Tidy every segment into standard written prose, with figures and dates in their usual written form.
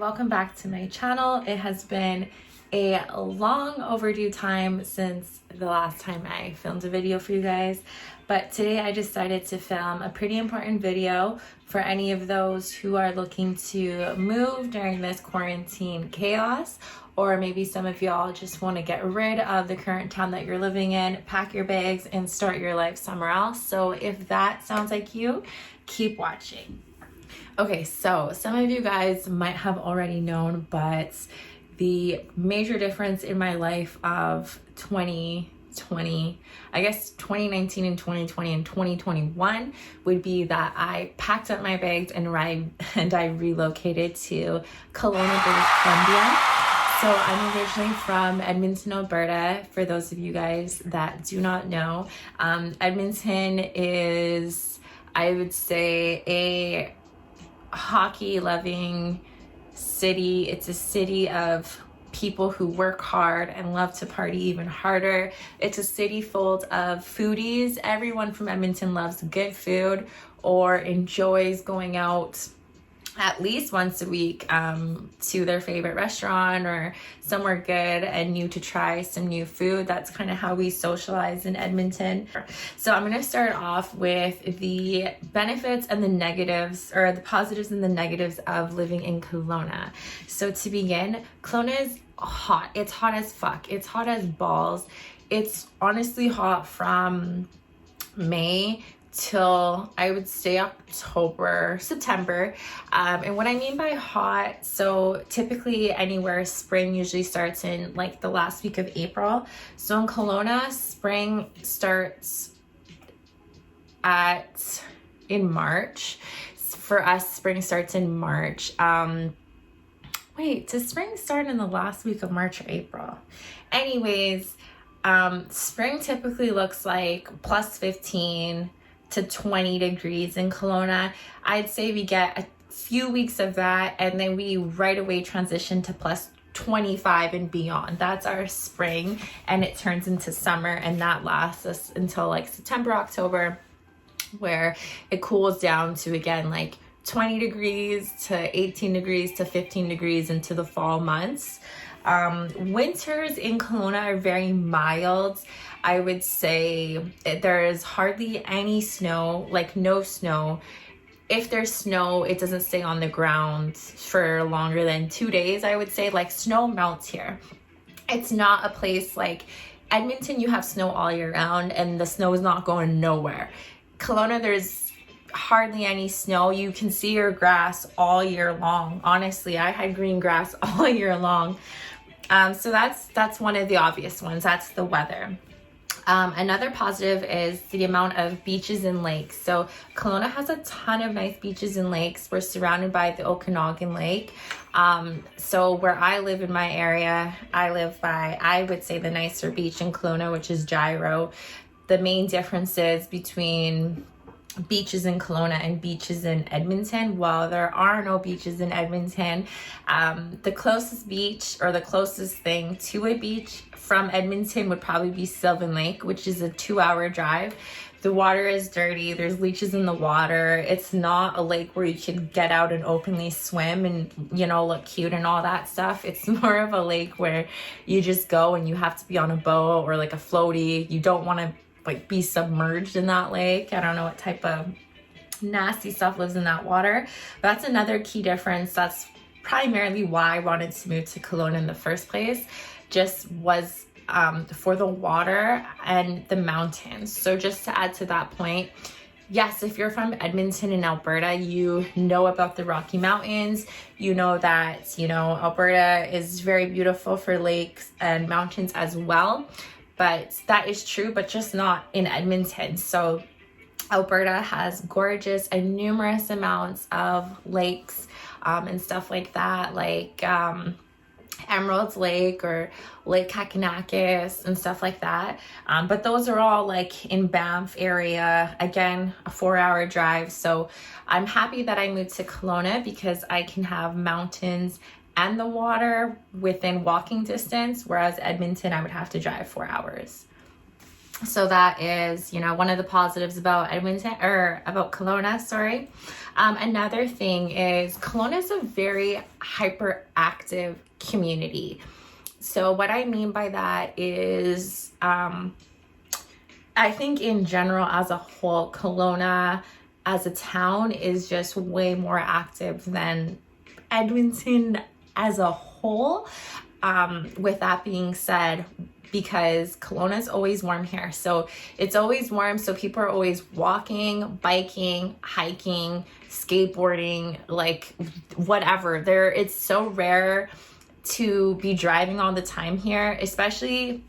welcome back to my channel. It has been a long overdue time since the last time I filmed a video for you guys, but today I decided to film a pretty important video for any of those who are looking to move during this quarantine chaos, or maybe some of y'all just want to get rid of the current town that you're living in, pack your bags and start your life somewhere else. So if that sounds like you, keep watching. Okay, so some of you guys might have already known, but the major difference in my life of 2020, I guess 2019 and 2020 and 2021 would be that I packed up my bags and I relocated to Kelowna, British Columbia. So I'm originally from Edmonton, Alberta. For those of you guys that do not know, Edmonton is, I would say, a hockey-loving city. It's a city of people who work hard and love to party even harder. It's a city full of foodies. Everyone from Edmonton loves good food or enjoys going out at least once a week to their favorite restaurant or somewhere good and new to try some new food. That's kind of how we socialize in Edmonton. So I'm going to start off with the benefits and the negatives, or the positives and the negatives of living in Kelowna. So to begin, Kelowna is hot. It's hot as fuck. It's hot as balls. It's honestly hot from May till I would say October, September. And what I mean by hot, so typically anywhere spring usually starts in like the last week of April. So in Kelowna, spring starts in March. For us, spring starts in March. Wait, does spring start in the last week of March or April? Anyways, spring typically looks like plus 15 to 20 degrees in Kelowna. I'd say we get a few weeks of that and then we right away transition to plus 25 and beyond. That's our spring, and it turns into summer, and that lasts us until like September, October, where it cools down to again like 20 degrees to 18 degrees to 15 degrees into the fall months. Winters in Kelowna are very mild. I would say there is hardly any snow, like no snow. If there's snow, it doesn't stay on the ground for longer than 2 days, I would say. Like, snow melts here. It's not a place like Edmonton, you have snow all year round and the snow is not going nowhere. Kelowna, there's hardly any snow. You can see your grass all year long. Honestly, I had green grass all year long. So that's one of the obvious ones. That's the weather. Another positive is the amount of beaches and lakes. So Kelowna has a ton of nice beaches and lakes. We're surrounded by the Okanagan Lake. So where I live in my area, I live by, I would say, the nicer beach in Kelowna, which is Gyro. The main differences between beaches in Kelowna and beaches in Edmonton, while there are no beaches in Edmonton, the closest beach or the closest thing to a beach from Edmonton would probably be Sylvan Lake, which is a 2-hour drive. The water is dirty. There's leeches in the water. It's not a lake where you can get out and openly swim and, you know, look cute and all that stuff. It's more of a lake where you just go and you have to be on a boat or like a floaty. You don't want to like be submerged in that lake. I don't know what type of nasty stuff lives in that water. But that's another key difference. That's primarily why I wanted to move to Kelowna in the first place. Just was for the water and the mountains. So just to add to that point, yes, if you're from Edmonton and Alberta, you know about the Rocky Mountains. You know that, you know, Alberta is very beautiful for lakes and mountains as well. But that is true, but just not in Edmonton. So Alberta has gorgeous and numerous amounts of lakes and stuff like that, like Emerald Lake or Lake Kakinakis and stuff like that. But those are all like in Banff area, again, a 4-hour drive. So I'm happy that I moved to Kelowna because I can have mountains and the water within walking distance, whereas Edmonton, I would have to drive 4 hours. So that is, one of the positives about Edmonton, or about Kelowna, sorry. Another thing is Kelowna is a very hyperactive community. So what I mean by that is, I think in general, as a whole, Kelowna as a town is just way more active than Edmonton as a whole. With that being said, because Kelowna is always warm here. So it's always warm. So people are always walking, biking, hiking, skateboarding, like whatever. It's so rare to be driving all the time here, especially.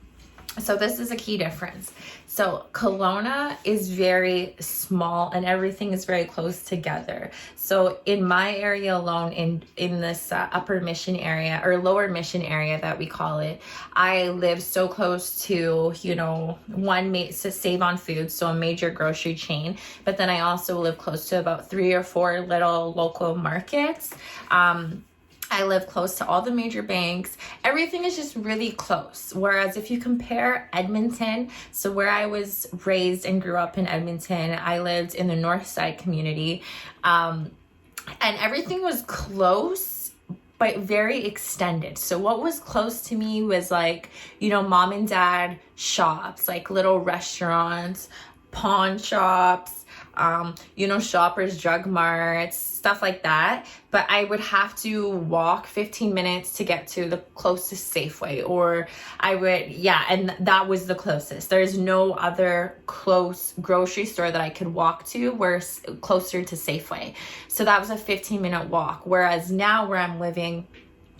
So this is a key difference. So Kelowna is very small and everything is very close together. So in my area alone, in this upper Mission area, or lower Mission area that we call it, I live so close to, to Save on Food, so a major grocery chain. But then I also live close to about 3 or 4 little local markets. I live close to all the major banks. Everything is just really close. Whereas if you compare Edmonton, so where I was raised and grew up in Edmonton, I lived in the North Side community, and everything was close, but very extended. So what was close to me was like, mom and dad shops, like little restaurants, pawn shops, Shoppers Drug Marts, stuff like that. But I would have to walk 15 minutes to get to the closest Safeway, or and that was the closest. There's no other close grocery store that I could walk to where closer to Safeway. So that was a 15-minute walk. Whereas now where I'm living,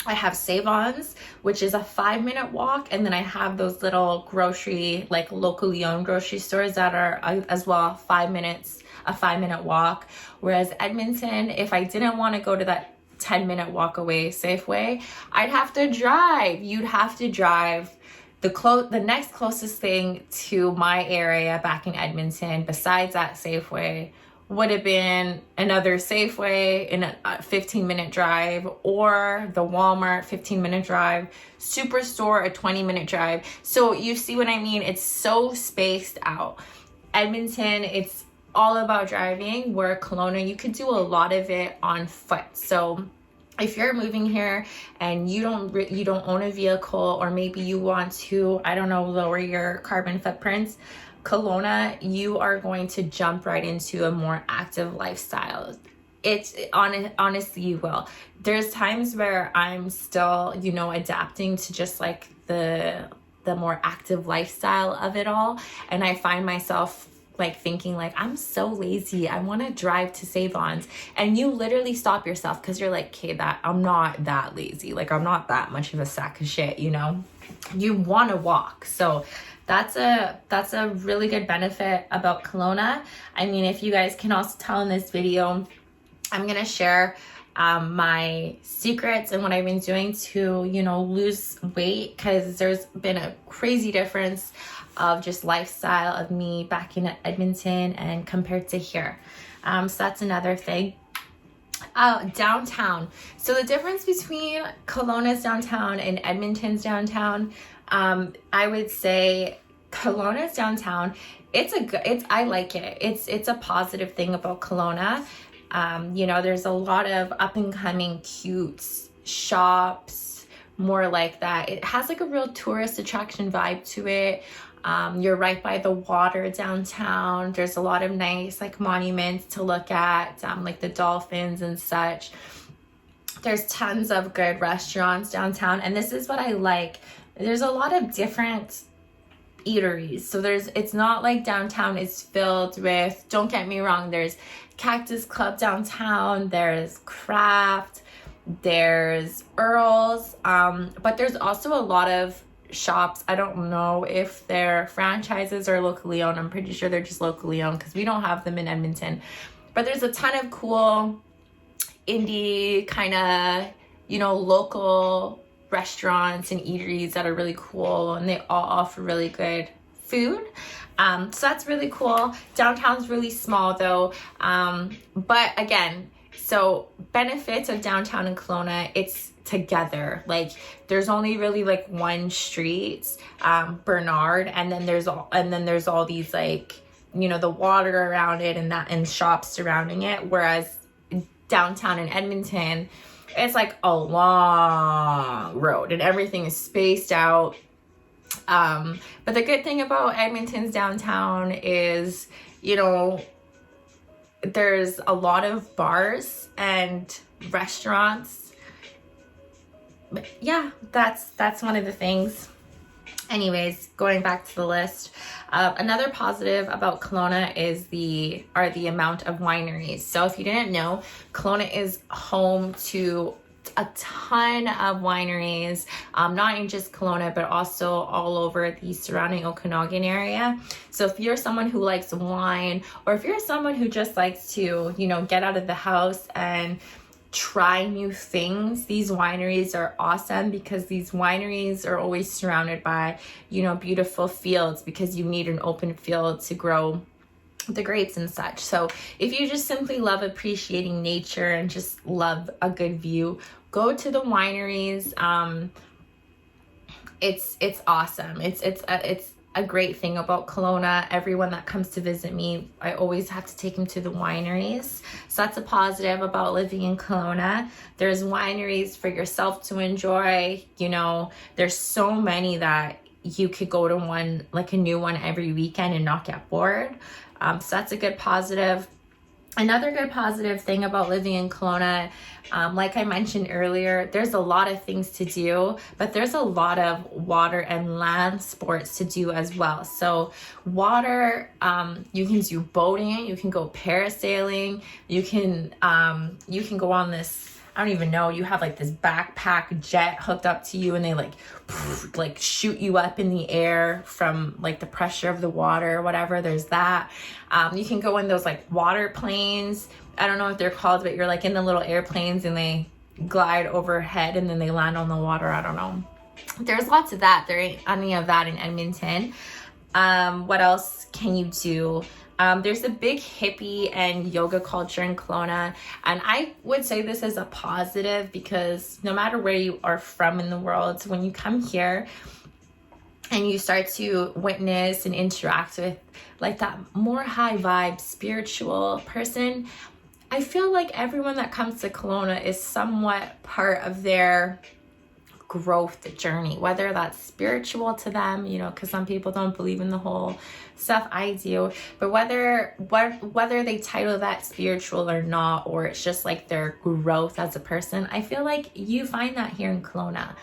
I have Save-Ons, which is a 5-minute walk, and then I have those little grocery, like locally owned grocery stores that are as well a 5-minute walk. Whereas Edmonton, if I didn't want to go to that 10-minute walk away Safeway, I'd have to drive. You'd have to drive. The next closest thing to my area back in Edmonton, besides that Safeway, would have been another Safeway in a 15-minute drive, or the Walmart 15-minute drive, Superstore a 20-minute drive. So you see what I mean? It's so spaced out. Edmonton, it's all about driving, where Kelowna, you could do a lot of it on foot. So if you're moving here and you don't own a vehicle, or maybe you want to, lower your carbon footprints, Kelowna, you are going to jump right into a more active lifestyle. Honestly, you will. There's times where I'm still, adapting to just like the more active lifestyle of it all. And I find myself like thinking like, I'm so lazy. I want to drive to Save-Ons. And you literally stop yourself because you're like, okay, I'm not that lazy. Like, I'm not that much of a sack of shit, You want to walk. So that's a really good benefit about Kelowna. I mean, if you guys can also tell in this video, I'm going to share my secrets and what I've been doing to, lose weight, because there's been a crazy difference of just lifestyle of me back in Edmonton and compared to here. So that's another thing. Downtown. So the difference between Kelowna's downtown and Edmonton's downtown, I would say Kelowna's downtown, I like it. It's a positive thing about Kelowna. There's a lot of up and coming cute shops, more like that. It has like a real tourist attraction vibe to it. You're right by the water downtown. There's a lot of nice like monuments to look at, like the dolphins and such. There's tons of good restaurants downtown, and this is what I like. There's a lot of different eateries. So it's not like downtown is filled with, don't get me wrong, there's Cactus Club downtown, there's Craft, there's Earl's, but there's also a lot of shops. I don't know if they're franchises or locally owned. I'm pretty sure they're just locally owned because we don't have them in Edmonton. But there's a ton of cool indie kind of, local restaurants and eateries that are really cool, and they all offer really good food. So that's really cool. Downtown's really small though. But again, So benefits of downtown in Kelowna, it's together. Like there's only really like one street, Bernard, and then there's all these like, you know, the water around it and shops surrounding it. Whereas downtown in Edmonton, it's like a long road and everything is spaced out. But the good thing about Edmonton's downtown is, you know, there's a lot of bars and restaurants. But yeah, that's one of the things. Anyways, going back to the list, another positive about Kelowna is the amount of wineries. So if you didn't know, Kelowna is home to a ton of wineries, not in just Kelowna, but also all over the surrounding Okanagan area. So if you're someone who likes wine, or if you're someone who just likes to, you know, get out of the house and try new things, these wineries are awesome, because these wineries are always surrounded by, you know, beautiful fields, because you need an open field to grow the grapes and such. So if you just simply love appreciating nature and just love a good view, go to the wineries. It's awesome. It's a great thing about Kelowna. Everyone that comes to visit me, I always have to take them to the wineries. So that's a positive about living in Kelowna. There's wineries for yourself to enjoy. You know, there's so many that you could go to one, like a new one every weekend and not get bored. So that's a good positive. Another good positive thing about living in Kelowna, like I mentioned earlier, there's a lot of things to do, but there's a lot of water and land sports to do as well. So water, you can do boating, you can go parasailing, you can go on this, I don't even know, you have like this backpack jet hooked up to you, and they like shoot you up in the air from like the pressure of the water or whatever. There's that. You can go in those like water planes. I don't know what they're called, but you're like in the little airplanes and they glide overhead and then they land on the water. I don't know. There's lots of that. There ain't any of that in Edmonton. What else can you do? There's a big hippie and yoga culture in Kelowna, and I would say this is a positive, because no matter where you are from in the world, when you come here and you start to witness and interact with like that more high vibe spiritual person, I feel like everyone that comes to Kelowna is somewhat part of their growth journey, whether that's spiritual to them, you know, because some people don't believe in the whole stuff I do, but whether they title that spiritual or not, or it's just like their growth as a person, I feel like you find that here in Kelowna.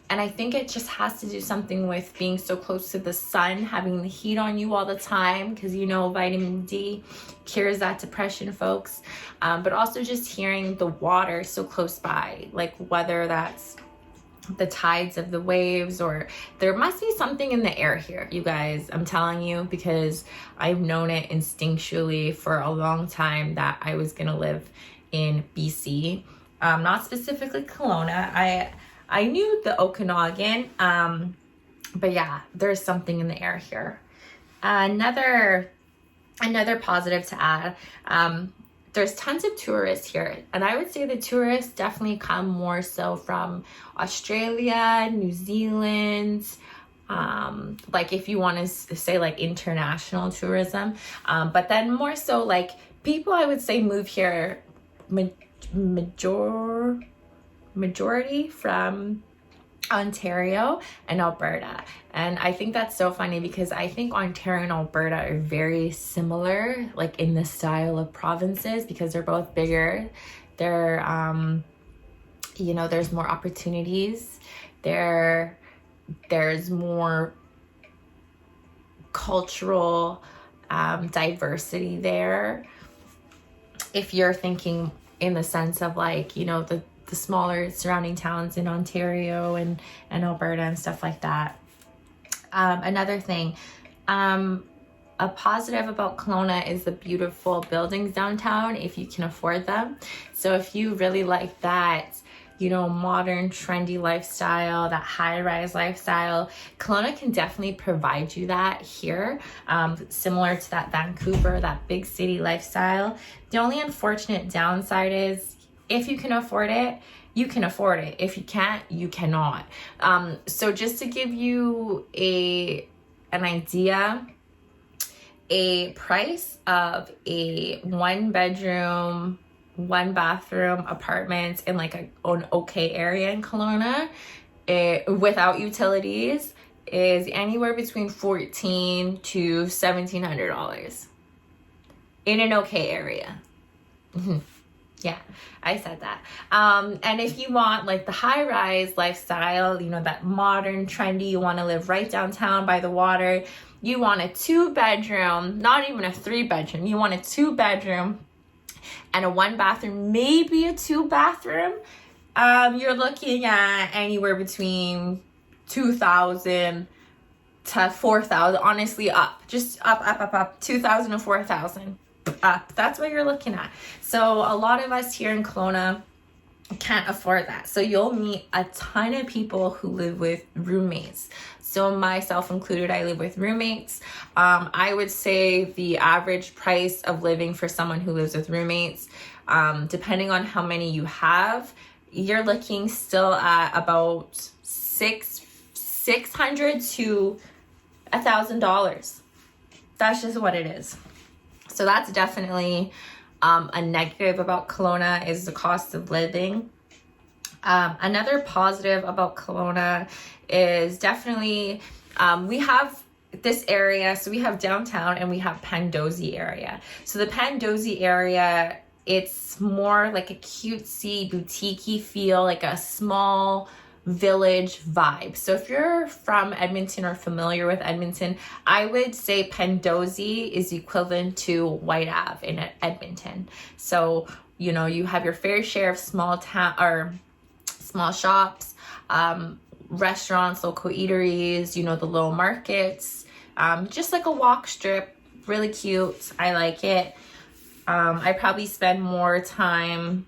And I think it just has to do something with being so close to the sun, having the heat on you all the time, because you know vitamin D cures that depression, folks. But also just hearing the water so close by, like whether that's the tides of the waves, or there must be something in the air here, you guys. I'm telling you, because I've known it instinctually for a long time that I was gonna live in BC, not specifically Kelowna. I knew the Okanagan, but yeah, there's something in the air here. Another positive to add, there's tons of tourists here, and I would say the tourists definitely come more so from Australia, New Zealand, like if you want to say like international tourism, but then more so like people I would say move here majority from Ontario and Alberta. And I think that's so funny, because I think Ontario and Alberta are very similar, like in the style of provinces, because they're both bigger. They're you know, there's more opportunities, there's more cultural diversity there, if you're thinking in the sense of like, you know, the smaller surrounding towns in Ontario and Alberta and stuff like that. Another thing, a positive about Kelowna is the beautiful buildings downtown, if you can afford them. So if you really like that modern, trendy lifestyle, that high-rise lifestyle, Kelowna can definitely provide you that here, similar to that Vancouver, that big city lifestyle. The only unfortunate downside is if you can afford it, you can afford it. If you can't, you cannot. So just to give you an idea, a price of a 1-bedroom, 1-bathroom apartment in like an okay area in Kelowna, without utilities, is anywhere between $1,400 to $1,700 in an okay area. Yeah, I said that. And if you want like the high-rise lifestyle, that modern, trendy, you want to live right downtown by the water, you want a 2-bedroom, not even a 3-bedroom, you want a 2-bedroom and a 1-bathroom, maybe a 2-bathroom, you're looking at anywhere between $2,000 to $4,000, honestly, just up, 2,000 to 4,000. Up. That's what you're looking at. So a lot of us here in Kelowna can't afford that. So you'll meet a ton of people who live with roommates. So myself included, I live with roommates. I would say the average price of living for someone who lives with roommates, depending on how many you have, you're looking still at about $600 to $1,000. That's just what it is. So that's definitely a negative about Kelowna, is the cost of living. Another positive about Kelowna is definitely we have this area. So we have downtown and we have Pandosy area. So the Pandosy area, it's more like a cutesy, boutique-y feel, like a small village vibe. So if you're from Edmonton or familiar with Edmonton, I would say Pandosy is equivalent to White Ave in Edmonton. So, you have your fair share of small shops, restaurants, local eateries, the little markets, just like a walk strip, really cute. I like it. I probably spend more time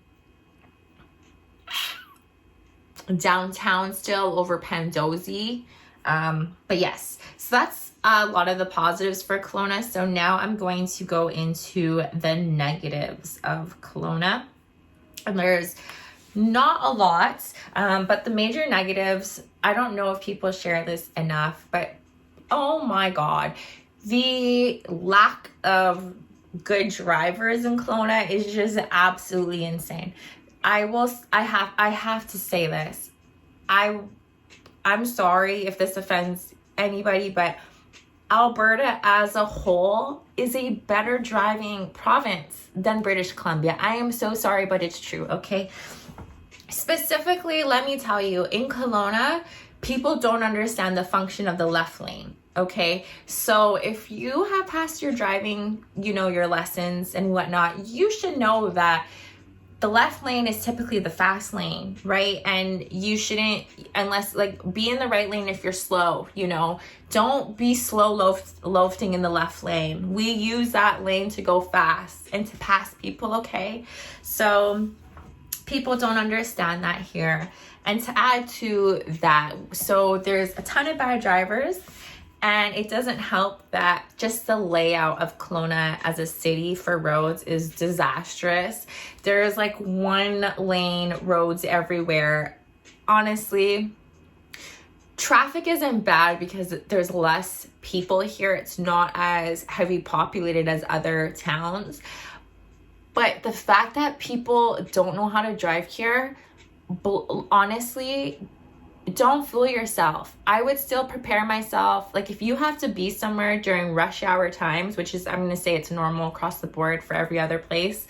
downtown still over Pandosy. But yes, so that's a lot of the positives for Kelowna. So now I'm going to go into the negatives of Kelowna. And there's not a lot, but the major negatives, I don't know if people share this enough, but oh my God, the lack of good drivers in Kelowna is just absolutely insane. I have to say this. I'm sorry if this offends anybody, but Alberta as a whole is a better driving province than British Columbia. I am so sorry, but it's true, okay? Specifically, let me tell you, in Kelowna, people don't understand the function of the left lane, okay? So if you have passed your driving, your lessons and whatnot, you should know that the left lane is typically the fast lane, right? And you shouldn't, unless be in the right lane if you're slow, don't be slow loafing in the left lane. We use that lane to go fast and to pass people, okay? So people don't understand that here. And to add to that, so there's a ton of bad drivers. And it doesn't help that just the layout of Kelowna as a city for roads is disastrous. There's 1-lane roads everywhere. Honestly, traffic isn't bad because there's less people here. It's not as heavy populated as other towns. But the fact that people don't know how to drive here, honestly, don't fool yourself. I would still prepare myself. If you have to be somewhere during rush hour times, which is, I'm going to say it's normal across the board for every other place,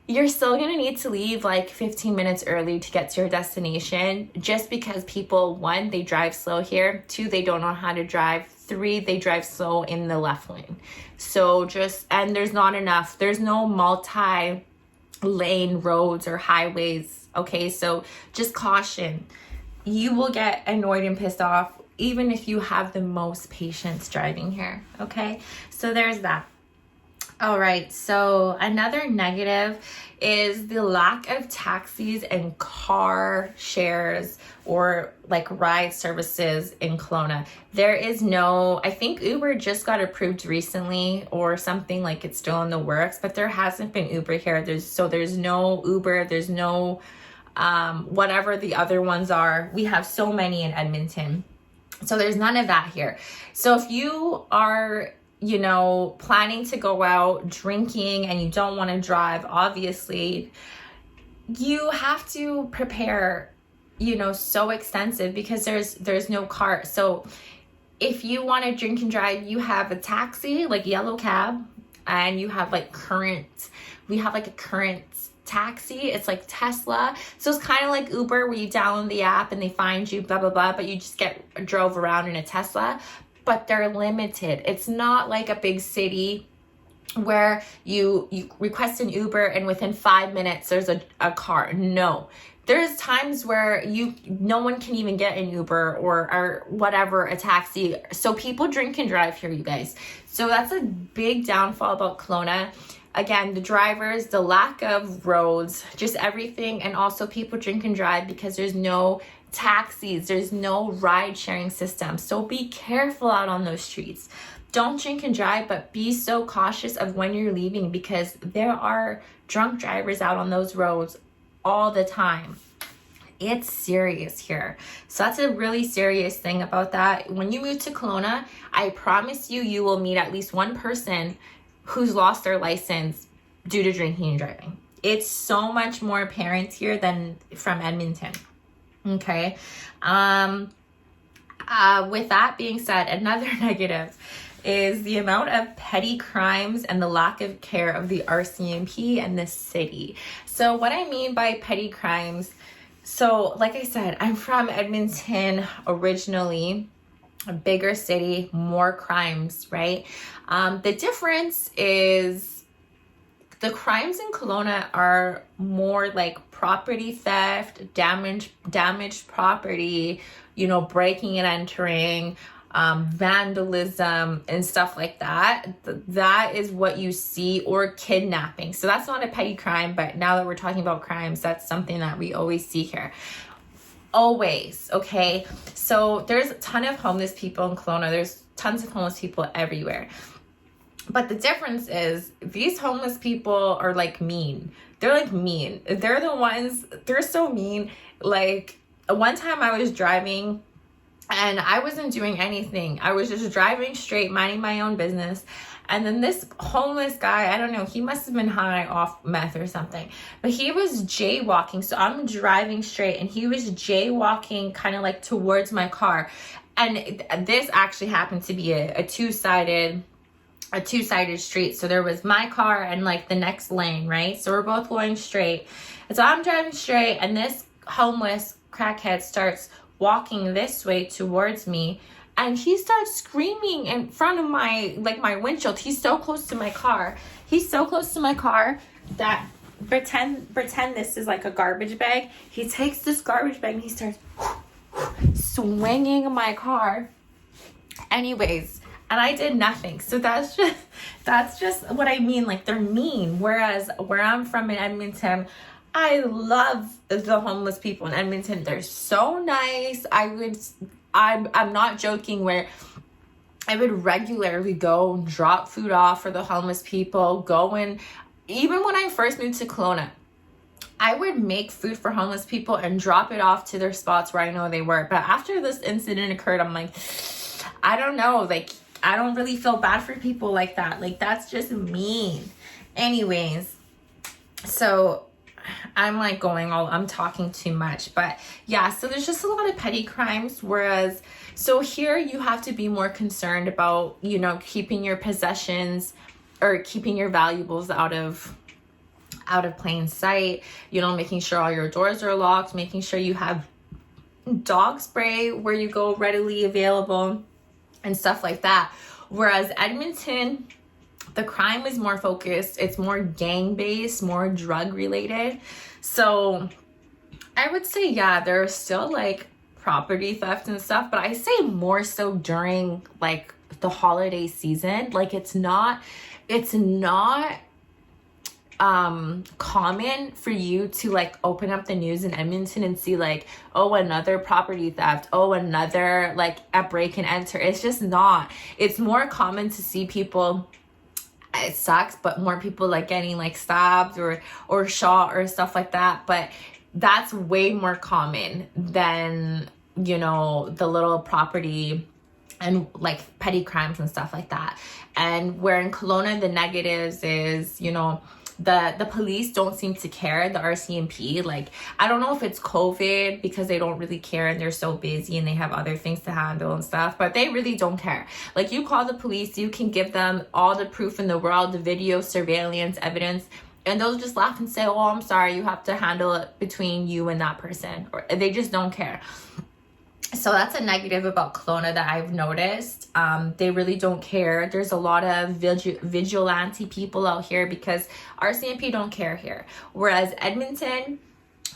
you're still going to need to leave 15 minutes early to get to your destination, just because people, 1, they drive slow here, 2, they don't know how to drive, 3, they drive slow in the left lane. So and there's no multi-lane roads or highways, okay? So just caution. You will get annoyed and pissed off even if you have the most patience driving here, okay? So there's that. All right, so another negative is the lack of taxis and car shares or like ride services in Kelowna. There is no, I think Uber just got approved recently or something, like it's still in the works, but there hasn't been Uber here. There's no Uber, there's no whatever the other ones are. We have so many in Edmonton. So there's none of that here. So if you are planning to go out drinking and you don't want to drive, obviously you have to prepare, so extensive because there's no car. So if you want to drink and drive, you have a taxi, like yellow cab, and you have we have like a current taxi. It's like Tesla. So it's kind of like Uber where you download the app and they find you, blah, blah, blah, but you just drove around in a Tesla. But they're limited. It's not like a big city where you request an Uber and within 5 minutes there's a car. No. There's times where no one can even get an Uber or whatever, a taxi. So people drink and drive here, you guys. So that's a big downfall about Kelowna. Again, the drivers, the lack of roads, just everything. And also people drink and drive because there's no taxis, there's no ride sharing system. So be careful out on those streets. Don't drink and drive, but be so cautious of when you're leaving because there are drunk drivers out on those roads all the time. It's serious here. So that's a really serious thing about that. When you move to Kelowna, I promise you will meet at least one person who's lost their license due to drinking and driving. It's so much more apparent here than from Edmonton. Okay. With that being said, another negative is the amount of petty crimes and the lack of care of the RCMP and the city. So what I mean by petty crimes, so like I said, I'm from Edmonton originally, a bigger city, more crimes, right? The difference is the crimes in Kelowna are more like property theft, damaged property, breaking and entering, vandalism and stuff like that. That is what you see, or kidnapping. So that's not a petty crime, but now that we're talking about crimes, that's something that we always see here. Always, okay? So there's a ton of homeless people in Kelowna. There's tons of homeless people everywhere. But the difference is these homeless people are like mean. They're like mean. They're the ones, they're so mean. Like one time I was driving and I wasn't doing anything. I was just driving straight, minding my own business. And then this homeless guy, I don't know, he must have been high off meth or something, but he was jaywalking. So I'm driving straight and he was jaywalking kind of like towards my car. And this actually happened to be a two-sided street. So there was my car and like the next lane, right? So we're both going straight. And so I'm driving straight and this homeless crackhead starts walking this way towards me. And he starts screaming in front of my windshield. He's so close to my car. He's so close to my car that pretend this is like a garbage bag. He takes this garbage bag and he starts swinging my car. Anyways, and I did nothing. So that's just what I mean. Like they're mean. Whereas where I'm from in Edmonton, I love the homeless people in Edmonton. They're so nice. I'm not joking, where I would regularly go drop food off for the homeless people, even when I first moved to Kelowna, I would make food for homeless people and drop it off to their spots where I know they were. But after this incident occurred, I'm like, I don't know, like, I don't really feel bad for people like that. Like, that's just mean. Anyways, so I'm like I'm talking too much, but yeah, so there's just a lot of petty crimes. Whereas, so here you have to be more concerned about, keeping your possessions or keeping your valuables out of plain sight, making sure all your doors are locked, making sure you have dog spray where you go readily available and stuff like that. Whereas Edmonton, the crime is more focused. It's more gang-based, more drug-related. So I would say, yeah, there's still like property theft and stuff, but I say more so during like the holiday season. Like it's not it's not common for you to like open up the news in Edmonton and see like, oh, another property theft, oh, another like a break and enter. It's just not. It's more common to see people, it sucks, but more people like getting like stabbed or shot or stuff like that. But that's way more common than, you know, the little property and like petty crimes and stuff like that. And where in Kelowna the negatives is, you know, the police don't seem to care, the RCMP. Like, I don't know if it's COVID because they don't really care and they're so busy and they have other things to handle and stuff, but they really don't care. Like, you call the police, you can give them all the proof in the world, the video, surveillance, evidence, and they'll just laugh and say, oh, I'm sorry, you have to handle it between you and that person. Or they just don't care. So that's a negative about Kelowna that I've noticed. They really don't care. There's a lot of vigilante people out here because RCMP don't care here. Whereas Edmonton,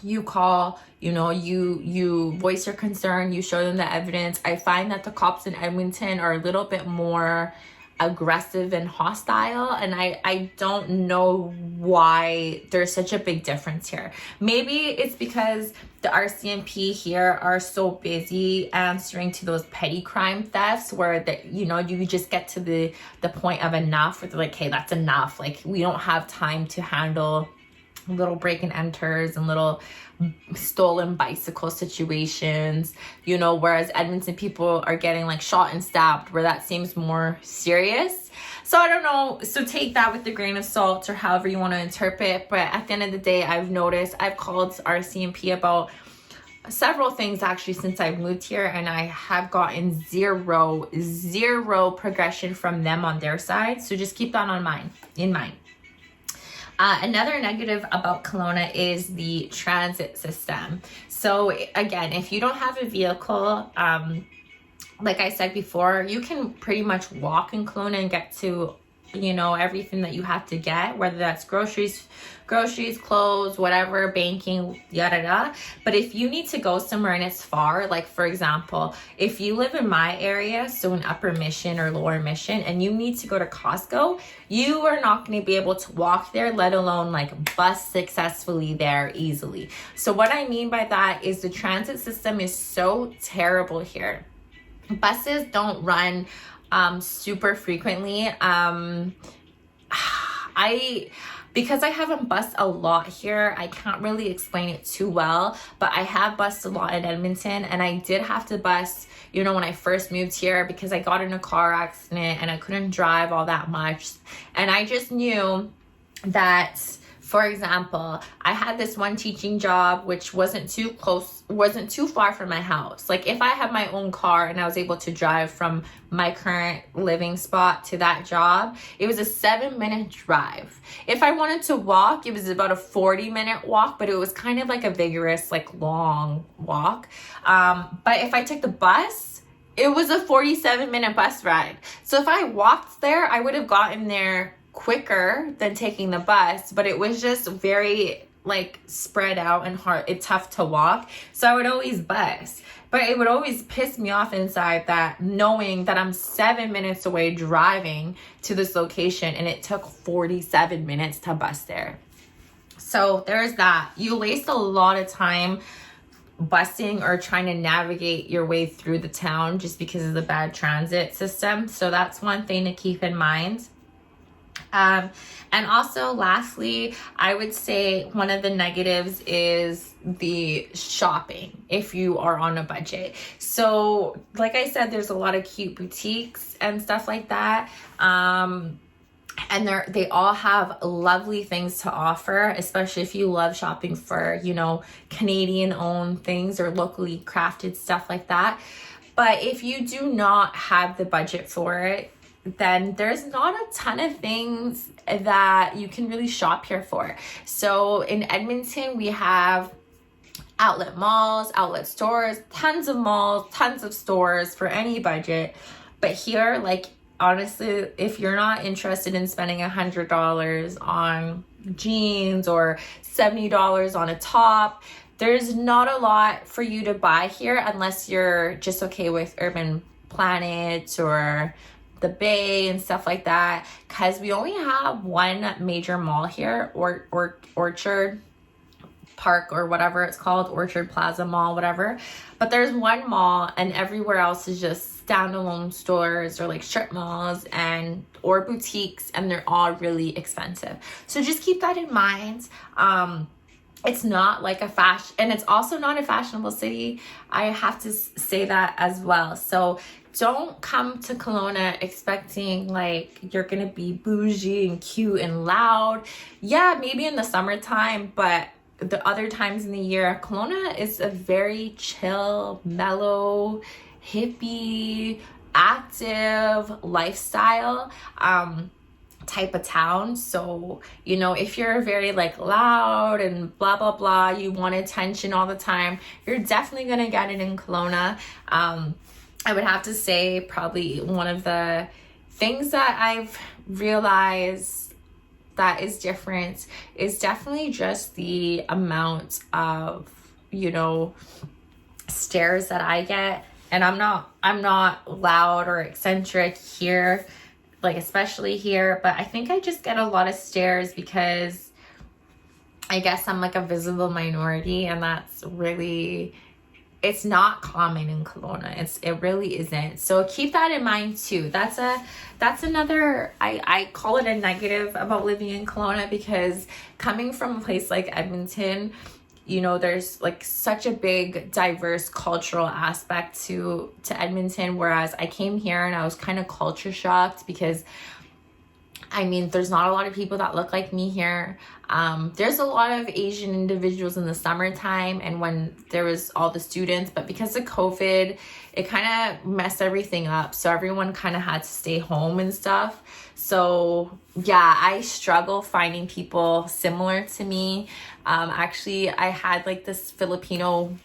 you call, you know, you voice your concern, you show them the evidence. I find that the cops in Edmonton are a little bit more aggressive and hostile, and I don't know why there's such a big difference here. Maybe it's because the RCMP here are so busy answering to those petty crime thefts where that, you know, you just get to the point of enough where they're like, hey, that's enough. Like, we don't have time to handle little break and enters and little stolen bicycle situations, you know, whereas Edmonton people are getting like shot and stabbed, where that seems more serious. So I don't know. So take that with a grain of salt or however you want to interpret. But at the end of the day, I've noticed, I've called RCMP about several things actually since I've moved here, and I have gotten zero progression from them on their side. So just keep that in mind. Another negative about Kelowna is the transit system. So again, if you don't have a vehicle, like I said before, you can pretty much walk in Kelowna and get to, you know, everything that you have to get, whether that's groceries, clothes, whatever, banking, yada yada. But if you need to go somewhere and it's far, like for example, if you live in my area, so in Upper Mission or Lower Mission, and you need to go to Costco, you are not going to be able to walk there, let alone like bus successfully there easily. So what I mean by that is the transit system is so terrible here. Buses don't run super frequently. Because I haven't bussed a lot here, I can't really explain it too well, but I have bussed a lot in Edmonton, and I did have to bus, you know, when I first moved here because I got in a car accident and I couldn't drive all that much. And I just knew that, for example, I had this one teaching job which wasn't too far from my house. Like, if I had my own car and I was able to drive from my current living spot to that job, it was a 7-minute drive. If I wanted to walk, it was about a 40-minute walk, but it was kind of like a vigorous, like long walk. But if I took the bus, it was a 47-minute bus ride. So if I walked there, I would have gotten there quicker than taking the bus, but it was just very like spread out and hard. It's tough to walk. So I would always bus, but it would always piss me off inside that knowing that I'm 7 minutes away driving to this location and it took 47 minutes to bus there. So there's that. You waste a lot of time busing or trying to navigate your way through the town just because of the bad transit system. So that's one thing to keep in mind. And also lastly, I would say one of the negatives is the shopping if you are on a budget. So like I said, there's a lot of cute boutiques and stuff like that. And they all have lovely things to offer, especially if you love shopping for, you know, Canadian owned things or locally crafted stuff like that. But if you do not have the budget for it, then there's not a ton of things that you can really shop here for. So in Edmonton, we have outlet malls, outlet stores, tons of malls, tons of stores for any budget. But here, like, honestly, if you're not interested in spending $100 on jeans or $70 on a top, there's not a lot for you to buy here unless you're just okay with Urban Planet or the bay and stuff like that, because we only have one major mall here, or Orchard Park or whatever it's called, Orchard Plaza Mall, whatever. But there's one mall, and everywhere else is just standalone stores or like strip malls or boutiques, and they're all really expensive. So just keep that in mind. It's not like a fashion, and it's also not a fashionable city. I have to say that as well. So don't come to Kelowna expecting like you're gonna be bougie and cute and loud. Yeah, maybe in the summertime, but the other times in the year, Kelowna is a very chill, mellow, hippie, active lifestyle type of town. So, you know, if you're very like loud and blah blah blah, you want attention all the time, you're definitely gonna get it in Kelowna. I would have to say probably one of the things that I've realized that is different is definitely just the amount of, you know, stares that I get. And I'm not loud or eccentric here, like especially here, but I think I just get a lot of stares because I guess I'm like a visible minority, and that's really, it's not common in Kelowna. It really isn't. So keep that in mind too. That's another, I call it a negative about living in Kelowna, because coming from a place like Edmonton, you know, there's like such a big diverse cultural aspect to Edmonton, whereas I came here and I was kind of culture shocked because I mean, there's not a lot of people that look like me here. There's a lot of Asian individuals in the summertime and when there was all the students, but because of COVID, it kind of messed everything up. So everyone kind of had to stay home and stuff. So yeah, I struggle finding people similar to me. Actually, I had like this Filipino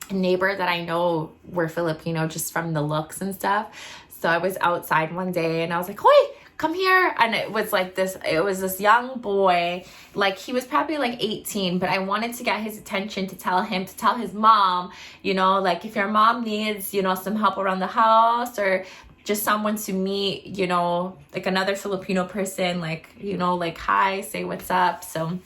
neighbor that I know were Filipino just from the looks and stuff. So I was outside one day and I was like, "Hoi, come here." And it was this young boy, like he was probably like 18, but I wanted to get his attention to tell his mom, you know, like if your mom needs, you know, some help around the house or just someone to meet, you know, like another Filipino person, like, you know, like hi, say what's up. So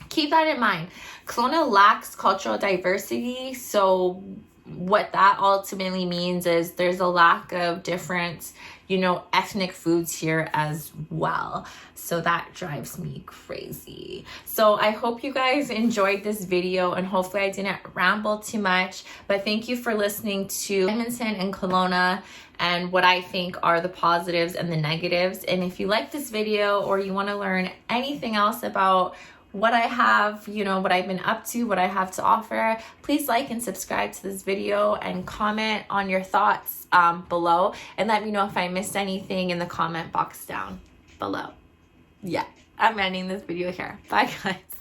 keep that in mind. Kelowna lacks cultural diversity. So what that ultimately means is there's a lack of different, you know, ethnic foods here as well. So that drives me crazy. So I hope you guys enjoyed this video, and hopefully I didn't ramble too much, but thank you for listening to Edmonton and Kelowna and what I think are the positives and the negatives. And if you like this video or you want to learn anything else about what I have, you know, what I've been up to, what I have to offer, please like and subscribe to this video and comment on your thoughts below, and let me know if I missed anything in the comment box down below. Yeah, I'm ending this video here. Bye guys.